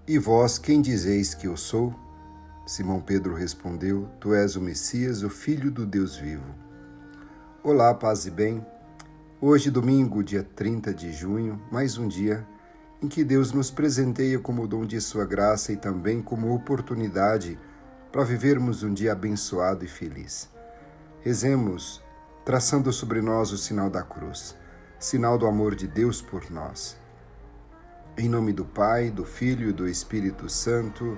E vós, quem dizeis que eu sou? Simão Pedro respondeu: Tu és o Messias, o Filho do Deus vivo. Olá, paz e bem. Hoje, domingo, dia 30 de junho, mais um dia em que Deus nos presenteia como dom de sua graça e também como oportunidade para vivermos um dia abençoado e feliz. Rezemos, traçando sobre nós o sinal da cruz, sinal do amor de Deus por nós. Em nome do Pai, do Filho e do Espírito Santo.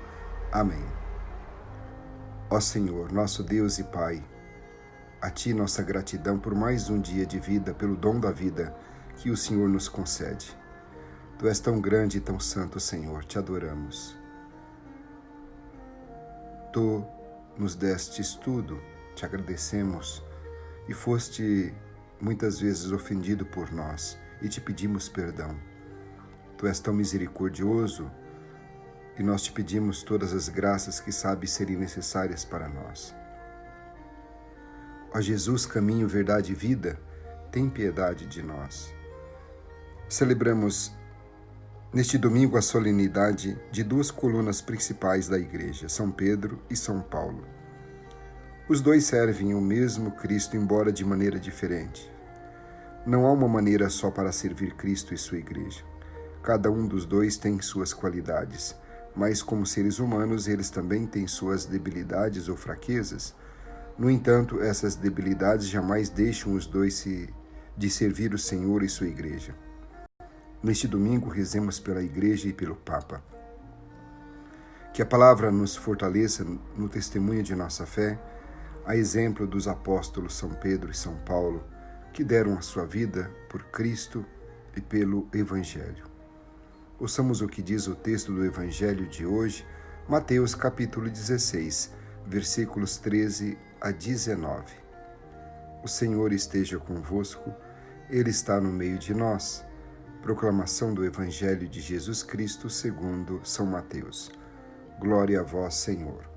Amém. Ó Senhor, nosso Deus e Pai, a Ti nossa gratidão por mais um dia de vida, pelo dom da vida que o Senhor nos concede. Tu és tão grande e tão santo, Senhor, te adoramos. Tu nos destes tudo, te agradecemos e foste muitas vezes ofendido por nós e te pedimos perdão. Tu és tão misericordioso e nós te pedimos todas as graças que sabes serem necessárias para nós. Ó Jesus, caminho, verdade e vida, tem piedade de nós. Celebramos neste domingo a solenidade de duas colunas principais da Igreja, São Pedro e São Paulo. Os dois servem o mesmo Cristo, embora de maneira diferente. Não há uma maneira só para servir Cristo e sua Igreja. Cada um dos dois tem suas qualidades, mas como seres humanos eles também têm suas debilidades ou fraquezas. No entanto, essas debilidades jamais deixam os dois de servir o Senhor e sua Igreja. Neste domingo, rezemos pela Igreja e pelo Papa. Que a palavra nos fortaleça no testemunho de nossa fé, a exemplo dos apóstolos São Pedro e São Paulo, que deram a sua vida por Cristo e pelo Evangelho. Ouçamos o que diz o texto do Evangelho de hoje, Mateus capítulo 16, versículos 13 a 19. O Senhor esteja convosco, Ele está no meio de nós. Proclamação do Evangelho de Jesus Cristo segundo São Mateus. Glória a vós, Senhor.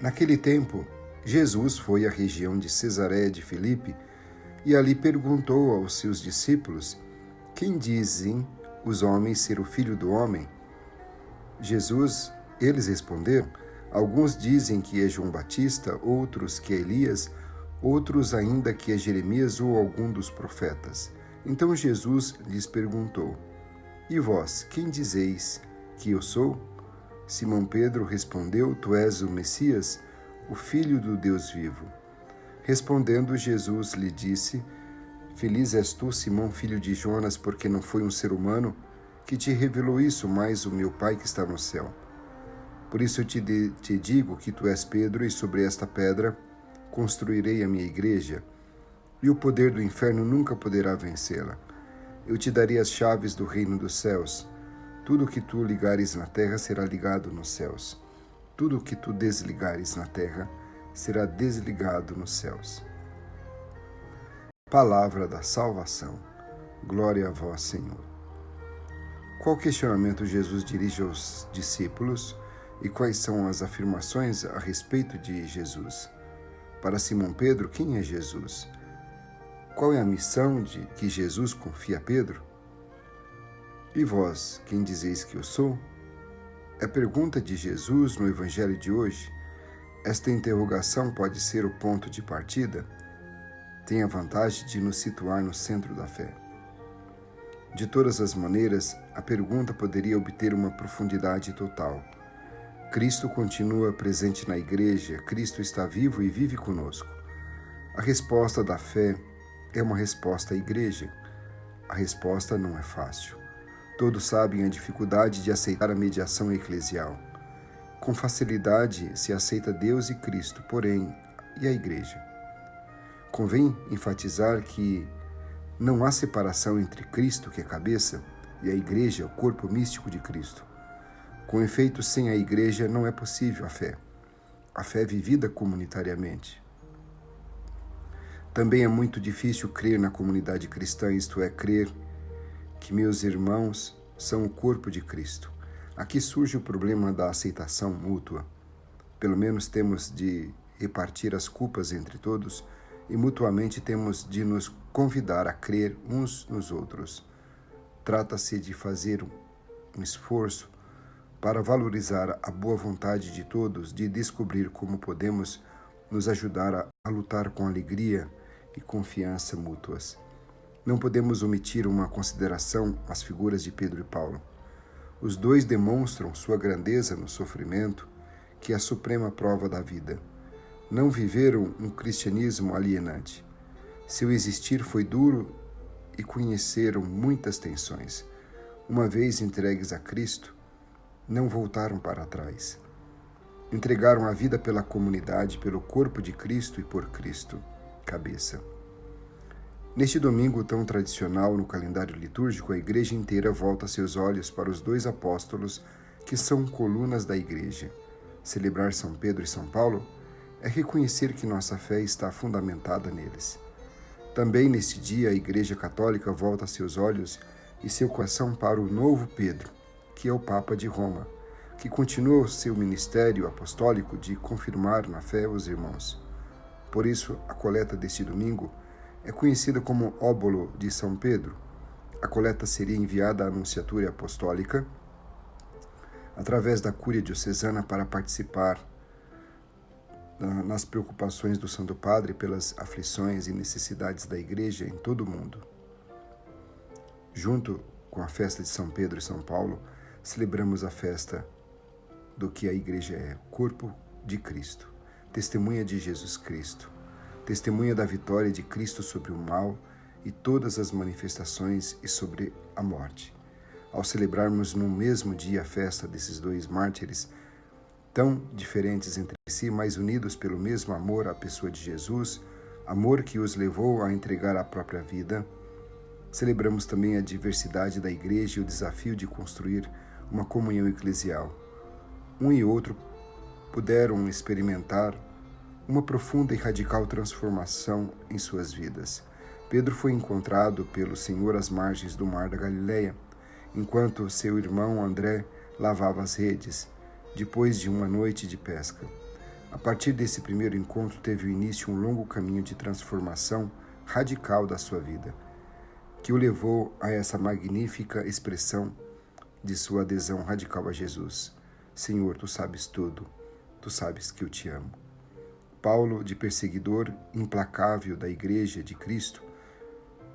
Naquele tempo, Jesus foi à região de Cesareia de Filipe e ali perguntou aos seus discípulos: Quem dizem os homens ser o Filho do Homem? Eles responderam: Alguns dizem que é João Batista, outros que é Elias, outros ainda que é Jeremias ou algum dos profetas. Então Jesus lhes perguntou: E vós, quem dizeis que eu sou? Simão Pedro respondeu: Tu és o Messias, o Filho do Deus vivo. Respondendo, Jesus lhe disse: Feliz és tu, Simão, filho de Jonas, porque não foi um ser humano que te revelou isso, mas o meu Pai que está no céu. Por isso eu te digo que tu és Pedro, e sobre esta pedra construirei a minha igreja, e o poder do inferno nunca poderá vencê-la. Eu te darei as chaves do reino dos céus. Tudo o que tu ligares na terra será ligado nos céus. Tudo o que tu desligares na terra será desligado nos céus. Palavra da salvação. Glória a vós, Senhor. Qual questionamento Jesus dirige aos discípulos e quais são as afirmações a respeito de Jesus? Para Simão Pedro, quem é Jesus? Qual é a missão que Jesus confia a Pedro? E vós, quem dizeis que eu sou? É a pergunta de Jesus no Evangelho de hoje. Esta interrogação pode ser o ponto de partida. Tem a vantagem de nos situar no centro da fé. De todas as maneiras, a pergunta poderia obter uma profundidade total. Cristo continua presente na Igreja, Cristo está vivo e vive conosco. A resposta da fé é uma resposta à Igreja. A resposta não é fácil. Todos sabem a dificuldade de aceitar a mediação eclesial. Com facilidade se aceita Deus e Cristo, porém, e a Igreja? Convém enfatizar que não há separação entre Cristo, que é cabeça, e a Igreja, o corpo místico de Cristo. Com efeito, sem a Igreja não é possível a fé. A fé é vivida comunitariamente. Também é muito difícil crer na comunidade cristã, isto é, crer que meus irmãos são o corpo de Cristo. Aqui surge o problema da aceitação mútua. Pelo menos temos de repartir as culpas entre todos e mutuamente temos de nos convidar a crer uns nos outros. Trata-se de fazer um esforço para valorizar a boa vontade de todos de descobrir como podemos nos ajudar a lutar com alegria e confiança mútuas. Não podemos omitir uma consideração às figuras de Pedro e Paulo. Os dois demonstram sua grandeza no sofrimento, que é a suprema prova da vida. Não viveram um cristianismo alienante. Seu existir foi duro e conheceram muitas tensões. Uma vez entregues a Cristo, não voltaram para trás. Entregaram a vida pela comunidade, pelo corpo de Cristo e por Cristo, cabeça. Neste domingo tão tradicional no calendário litúrgico, a igreja inteira volta seus olhos para os dois apóstolos que são colunas da igreja. Celebrar São Pedro e São Paulo é reconhecer que nossa fé está fundamentada neles. Também neste dia, a Igreja Católica volta seus olhos e seu coração para o novo Pedro, que é o Papa de Roma, que continua seu ministério apostólico de confirmar na fé os irmãos. Por isso, a coleta deste domingo é conhecida como Óbolo de São Pedro. A coleta seria enviada à Anunciatura Apostólica através da Cúria Diocesana para participar nas preocupações do Santo Padre pelas aflições e necessidades da Igreja em todo o mundo. Junto com a festa de São Pedro e São Paulo, celebramos a festa do que a Igreja é, corpo de Cristo, testemunha de Jesus Cristo, testemunha da vitória de Cristo sobre o mal e todas as manifestações e sobre a morte. Ao celebrarmos no mesmo dia a festa desses dois mártires, tão diferentes entre si, mas unidos pelo mesmo amor à pessoa de Jesus, amor que os levou a entregar a própria vida, celebramos também a diversidade da Igreja e o desafio de construir uma comunhão eclesial. Um e outro puderam experimentar uma profunda e radical transformação em suas vidas. Pedro foi encontrado pelo Senhor às margens do mar da Galileia, enquanto seu irmão André lavava as redes, depois de uma noite de pesca. A partir desse primeiro encontro teve início um longo caminho de transformação radical da sua vida, que o levou a essa magnífica expressão de sua adesão radical a Jesus. Senhor, tu sabes tudo, tu sabes que eu te amo. Paulo, de perseguidor implacável da Igreja de Cristo,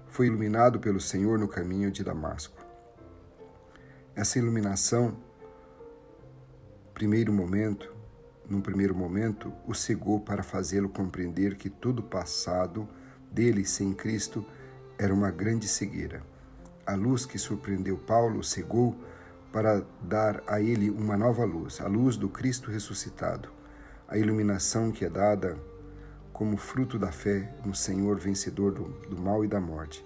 foi iluminado pelo Senhor no caminho de Damasco. Essa iluminação, num primeiro momento, o cegou para fazê-lo compreender que todo o passado dele sem Cristo era uma grande cegueira. A luz que surpreendeu Paulo o cegou para dar a ele uma nova luz, a luz do Cristo ressuscitado, a iluminação que é dada como fruto da fé no Senhor vencedor do mal e da morte.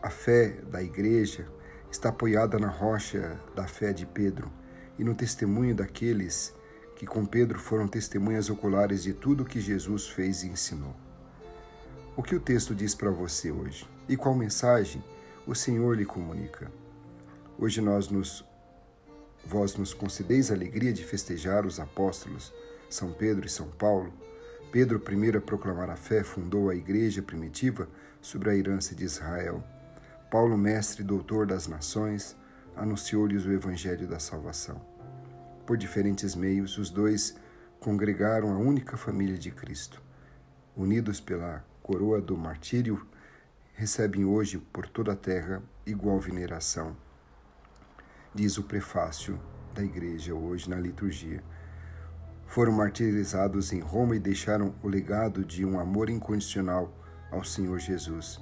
A fé da Igreja está apoiada na rocha da fé de Pedro e no testemunho daqueles que com Pedro foram testemunhas oculares de tudo que Jesus fez e ensinou. O que o texto diz para você hoje? E qual mensagem o Senhor lhe comunica? Hoje vós nos concedeis a alegria de festejar os apóstolos, São Pedro e São Paulo. Pedro, primeiro a proclamar a fé, fundou a igreja primitiva sobre a herança de Israel. Paulo, mestre e doutor das nações, anunciou-lhes o evangelho da salvação. Por diferentes meios, os dois congregaram a única família de Cristo. Unidos pela coroa do martírio, recebem hoje por toda a terra igual veneração. Diz o prefácio da igreja hoje na liturgia. Foram martirizados em Roma e deixaram o legado de um amor incondicional ao Senhor Jesus.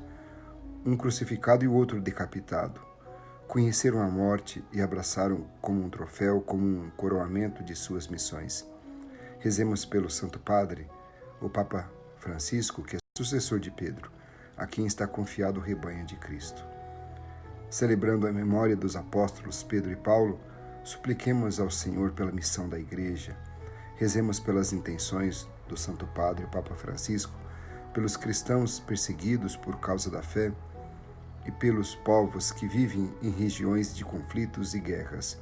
Um crucificado e o outro decapitado. Conheceram a morte e abraçaram como um troféu, como um coroamento de suas missões. Rezemos pelo Santo Padre, o Papa Francisco, que é sucessor de Pedro, a quem está confiado o rebanho de Cristo. Celebrando a memória dos apóstolos Pedro e Paulo, supliquemos ao Senhor pela missão da Igreja. Rezemos pelas intenções do Santo Padre, o Papa Francisco, pelos cristãos perseguidos por causa da fé e pelos povos que vivem em regiões de conflitos e guerras.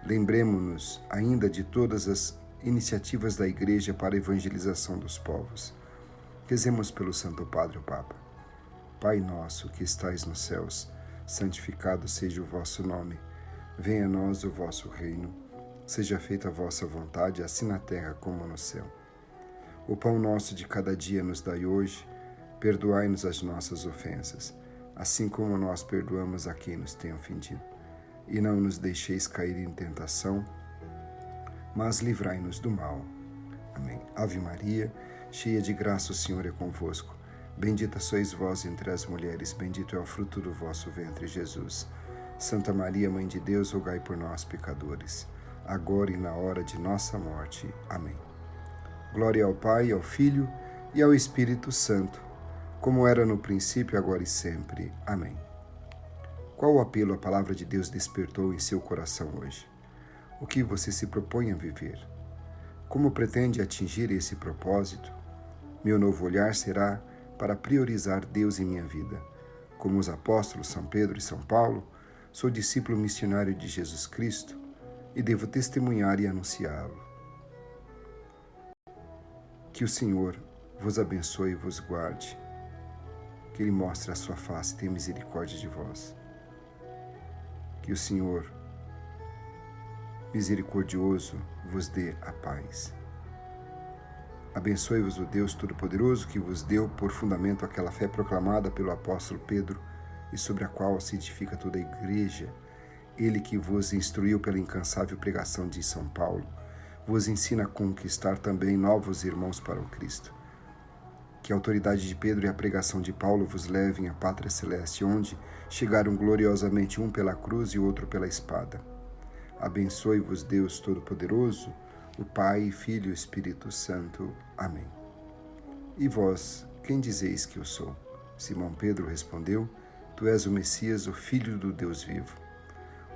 Lembremos-nos ainda de todas as iniciativas da Igreja para a evangelização dos povos. Rezemos pelo Santo Padre, o Papa. Pai nosso que estais nos céus, santificado seja o vosso nome. Venha a nós o vosso reino. Seja feita a vossa vontade, assim na terra como no céu. O pão nosso de cada dia nos dai hoje. Perdoai-nos as nossas ofensas, assim como nós perdoamos a quem nos tem ofendido. E não nos deixeis cair em tentação, mas livrai-nos do mal. Amém. Ave Maria, cheia de graça, o Senhor é convosco. Bendita sois vós entre as mulheres, bendito é o fruto do vosso ventre, Jesus. Santa Maria, Mãe de Deus, rogai por nós, pecadores, agora e na hora de nossa morte. Amém. Glória ao Pai, ao Filho e ao Espírito Santo, como era no princípio, agora e sempre. Amém. Qual o apelo a palavra de Deus despertou em seu coração hoje? O que você se propõe a viver? Como pretende atingir esse propósito? Meu novo olhar será para priorizar Deus em minha vida. Como os apóstolos São Pedro e São Paulo, sou discípulo missionário de Jesus Cristo e devo testemunhar e anunciá-lo. Que o Senhor vos abençoe e vos guarde. Que Ele mostre a sua face e tenha misericórdia de vós. Que o Senhor, misericordioso, vos dê a paz. Abençoe-vos o Deus Todo-Poderoso, que vos deu por fundamento aquela fé proclamada pelo apóstolo Pedro e sobre a qual se edifica toda a igreja. Ele que vos instruiu pela incansável pregação de São Paulo, vos ensina a conquistar também novos irmãos para o Cristo. Que a autoridade de Pedro e a pregação de Paulo vos levem à pátria celeste, onde chegaram gloriosamente um pela cruz e o outro pela espada. Abençoe-vos Deus Todo-Poderoso, o Pai, Filho e Espírito Santo. Amém. E vós, quem dizeis que eu sou? Simão Pedro respondeu: Tu és o Messias, o Filho do Deus vivo.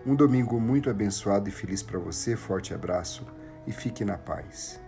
Um domingo muito abençoado e feliz para você, forte abraço e fique na paz.